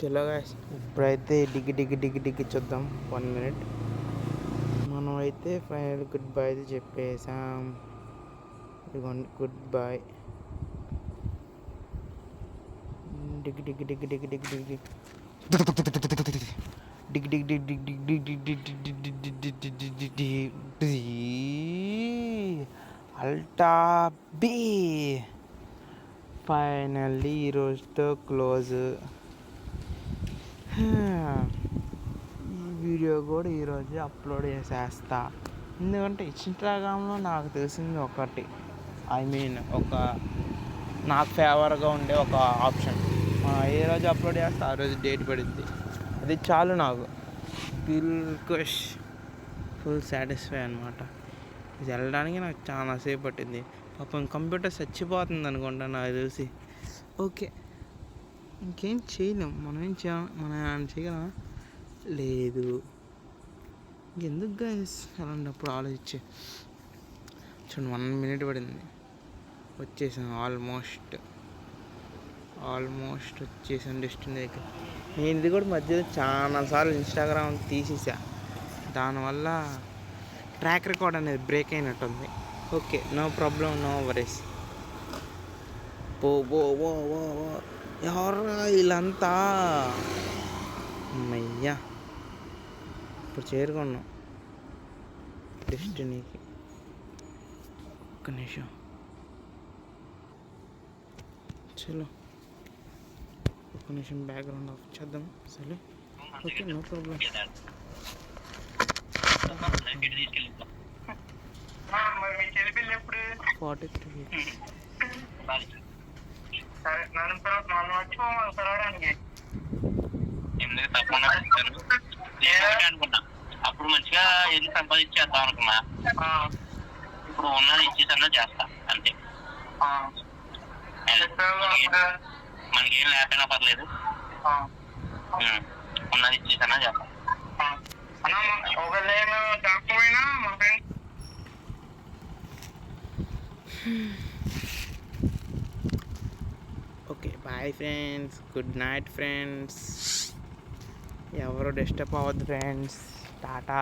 చలో గాయ్స్, ఇప్పుడైతే డిగ్గి చూద్దాం. 1 minute. మనం అయితే ఫైనల్ గుడ్ బై అయితే చెప్పేసాం. ఇదిగోండి గుడ్ బై. డిగ్గి అల్టా బి. ఫైనల్లీ ఈరోజుతో క్లోజ్. ఈ వీడియో కూడా ఈరోజు అప్లోడ్ చేసేస్తా. ఎందుకంటే ఇన్స్టాగ్రామ్లో నాకు తెలిసింది ఒకటి, ఒక నాకు ఫేవర్గా ఉండే ఒక ఆప్షన్. ఏ రోజు అప్లోడ్ చేస్తే ఆ రోజు డేట్ పడుద్ది. అది చాలు నాకు. ఫుల్ సాటిస్ఫై అనమాట. ఇది వెళ్ళడానికి నాకు చాలా సేపు పట్టింది. పాపం కంప్యూటర్ చచ్చిపోతుంది అనుకుంటా నాకు తెలిసి. ఓకే, ఇంకేం చేయలేం. మనం ఏమైనా చేయగలమా? లేదు. ఇంకెందుకు గైస్ అలాంటప్పుడు ఆలోచించి చూడండి. 1 minute పడింది. వచ్చేసాను. ఆల్మోస్ట్ వచ్చేసాను డెస్టినీ దగ్గర. నేను ఇది కూడా మధ్యలో చాలాసార్లు ఇన్స్టాగ్రామ్ తీసేసా. దానివల్ల ట్రాక్ రికార్డ్ అనేది బ్రేక్ అయినట్టుంది. Okay, no problem, no worries. ఎవర్రా వీళ్ళంతా? అమ్మయ్యా, ఇప్పుడు చేరుకున్నాం డెస్టినీకి. ఒక్క నిమిషం. చలో, ఒక్క నిమిషం బ్యాక్గ్రౌండ్ ఆఫ్ చేద్దాం. సరే, ఓకే, నో ప్రాబ్లం. 43 weeks. అనుకున్నా అప్పుడు మంచిగా ఎన్ని సంపాదించేద్దాం అనుకున్నా. ఇప్పుడు ఉన్నది ఇచ్చేసన్నా చేస్తా అంతే. మనకేం లేకపోయినా పర్లేదు, ఉన్నది ఇచ్చేసన్నా చేస్తా. Okay, bye friends, good night friends. ఎవరు డిస్టర్బ్ అవ్వద్దు ఫ్రెండ్స్. టాటా.